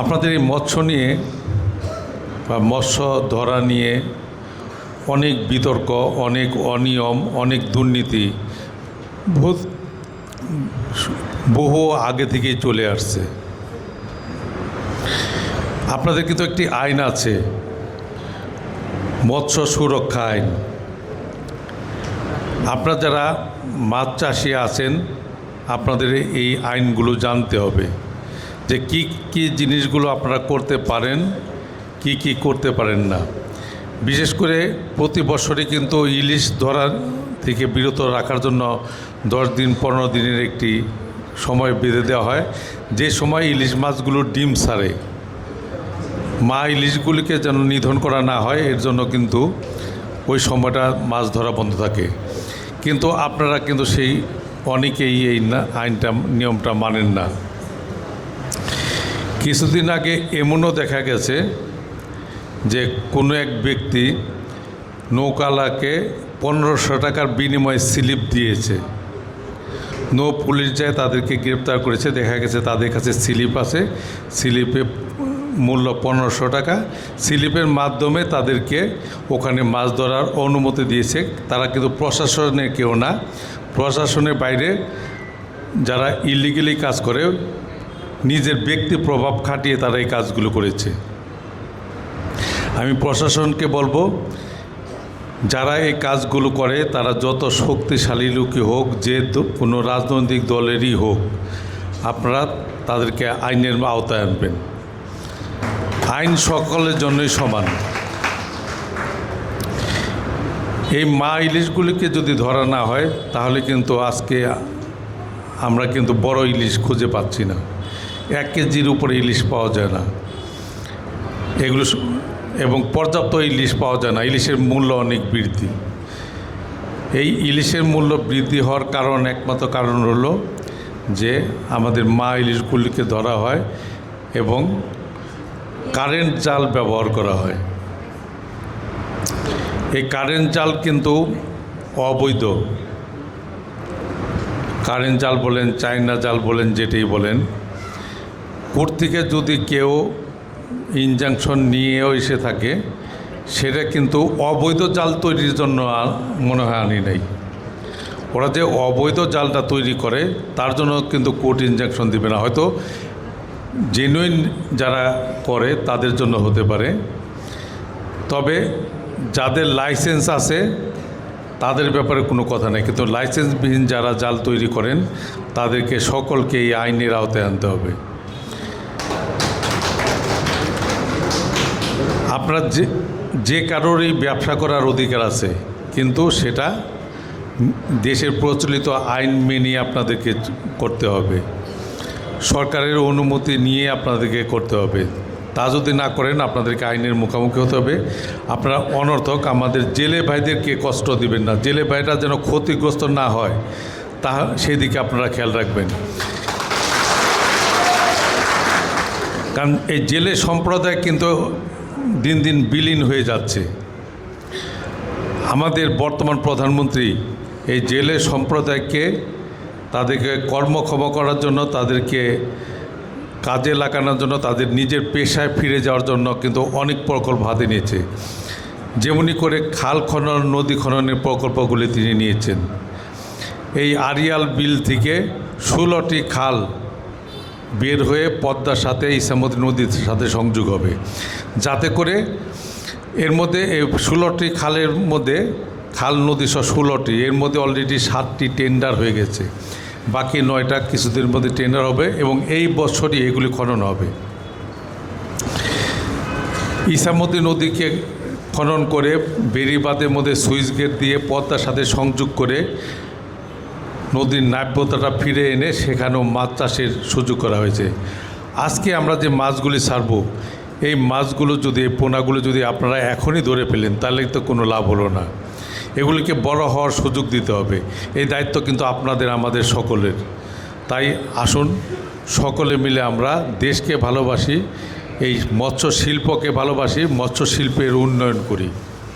আপনাদের এই মৎস্য নিয়ে বা মৎস্য ধরা নিয়ে অনেক বিতর্ক, অনেক অনিয়ম, অনেক দুর্নীতি বহু আগে থেকেই চলে আসছে। আপনাদের কিন্তু একটি আইন আছে, মৎস্য সুরক্ষা আইন। আপনারা যারা মাছ চাষি আছেন, আপনাদের এই আইনগুলো জানতে হবে যে কি কি জিনিসগুলো আপনারা করতে পারেন, কি কি করতে পারেন না। বিশেষ করে প্রতি বছরই কিন্তু ইলিশ ধরা থেকে বিরত রাখার জন্য 10 দিন 15 দিনের একটি সময় বেঁধে দেওয়া হয়, যে সময় ইলিশ মাছগুলো ডিম ছাড়ে। মা ইলিশগুলিকে যেন নিধন করা না হয়, এর জন্য কিন্তু ওই সময়টা মাছ ধরা বন্ধ থাকে। কিন্তু আপনারা কিন্তু সেই অনেকেই এই আইনটা, নিয়মটা মানেন না। কিছুদিন আগে এমনও দেখা গেছে যে কোনো এক ব্যক্তি নৌকালাকে 1500 টাকার বিনিময়ে স্লিপ দিয়েছে। পুলিশ যায়, তাদেরকে গ্রেপ্তার করেছে। দেখা গেছে তাদের কাছে স্লিপ আছে, স্লিপে মূল্য 1500 টাকা। স্লিপের মাধ্যমে তাদেরকে ওখানে মাছ ধরার অনুমতি দিয়েছে। তারা কিন্তু প্রশাসনের কেউ না, প্রশাসনের বাইরে যারা ইলিগালি কাজ করে, নিজের ব্যক্তি প্রভাব খাটিয়ে তারা এই কাজগুলো করেছে। আমি প্রশাসনকে বলবো, যারা এই কাজগুলো করে তারা যত শক্তিশালী লোকই হোক, যে কোনো রাজনৈতিক দলেরই হোক, আপনারা তাদেরকে আইনের আওতায় আনবেন। আইন সকলের জন্যই সমান। এই মা ইলিশগুলিকে যদি ধরা না হয়, তাহলে কিন্তু আজকে আমরা কিন্তু বড় ইলিশ খুঁজে পাচ্ছি না। 1 কেজির উপরে ইলিশ পাওয়া যায় না এগুলো, এবং পর্যাপ্ত ইলিশ পাওয়া যায় না। ইলিশের মূল্য অনেক বৃদ্ধি। এই ইলিশের মূল্য বৃদ্ধি হওয়ার কারণ, একমাত্র কারণ হলো যে আমাদের মা ইলিশগুলিকে ধরা হয় এবং কারেন্ট জাল ব্যবহার করা হয়। এই কারেন্ট জাল কিন্তু অবৈধ। কারেন্ট জাল বলেন, চায়না জাল বলেন, যেটাই বলেন, কোর্ট থেকে যদি কেউ ইনজাংশন নিয়েও এসে থাকে, সেটা কিন্তু অবৈধ জাল তৈরির জন্য মনে হয় আনি নাই। ওরা যে অবৈধ জালটা তৈরি করে, তার জন্য কিন্তু কোর্ট ইনজাংশন দিবে না। হয়তো জেনুইন যারা করে তাদের জন্য হতে পারে, তবে যাদের লাইসেন্স আছে তাদের ব্যাপারে কোনো কথা নেই। কিন্তু লাইসেন্সবিহীন যারা জাল তৈরি করেন, তাদেরকে সকলকে এই আইনের আওতায় আনতে হবে। আপনার যে কারোরই ব্যবসা করার অধিকার আছে, কিন্তু সেটা দেশের প্রচলিত আইন মেনে আপনাদেরকে করতে হবে। সরকারের অনুমতি নিয়ে আপনাদেরকে করতে হবে। তা যদি না করেন, আপনাদেরকে আইনের মুখোমুখি হতে হবে। আপনারা অনর্থক আমাদের জেলে ভাইদেরকে কষ্ট দিবেন না। জেলে ভাইরা যেন ক্ষতিগ্রস্ত না হয়, তা সেই দিকে আপনারা খেয়াল রাখবেন। কারণ এই জেলে সম্প্রদায় কিন্তু দিন দিন বিলীন হয়ে যাচ্ছে। আমাদের বর্তমান প্রধানমন্ত্রী এই জেলে সম্প্রদায়কে, তাদেরকে কর্মক্ষম করার জন্য, তাদেরকে কাজে লাগানোর জন্য, তাদের নিজের পেশায় ফিরে যাওয়ার জন্য কিন্তু অনেক প্রকল্প হাতে নিয়েছে। যেমনি করে খাল খনন, নদী খননের প্রকল্পগুলি তিনি নিয়েছেন। এই আড়িয়াল বিল থেকে 16টি খাল বের হয়ে পদ্মার সাথে, ইছামতি নদীর সাথে সংযোগ হবে, যাতে করে এর মধ্যে এই 16টি খালের মধ্যে, খাল নদী সহ 16টি, এর মধ্যে অলরেডি 7টি টেন্ডার হয়ে গেছে। বাকি 9টা কিছুদিনের মধ্যে টেন্ডার হবে এবং এই বছরই এগুলি খনন হবে। ইছামতি নদীকে খনন করে বেড়িবাঁধের মধ্যে সুইচ গেট দিয়ে পদ্মার সাথে সংযোগ করে নদীর নাব্যতাটা ফিরে এনে সেখানেও মাছ চাষের সুযোগ করা হয়েছে। আজকে আমরা যে মাছগুলি ছাড়ব, এই মাছগুলো যদি, এই পোনাগুলো যদি আপনারা এখনই ধরে ফেলেন, তাহলে তো কোনো লাভ হলো না। এগুলিকে বড় হওয়ার সুযোগ দিতে হবে। এই দায়িত্ব কিন্তু আপনাদের, আমাদের সকলের। তাই আসুন সকলে মিলে আমরা দেশকে ভালোবাসি, এই মৎস্য শিল্পকে ভালোবাসি, মৎস্য শিল্পের উন্নয়ন করি।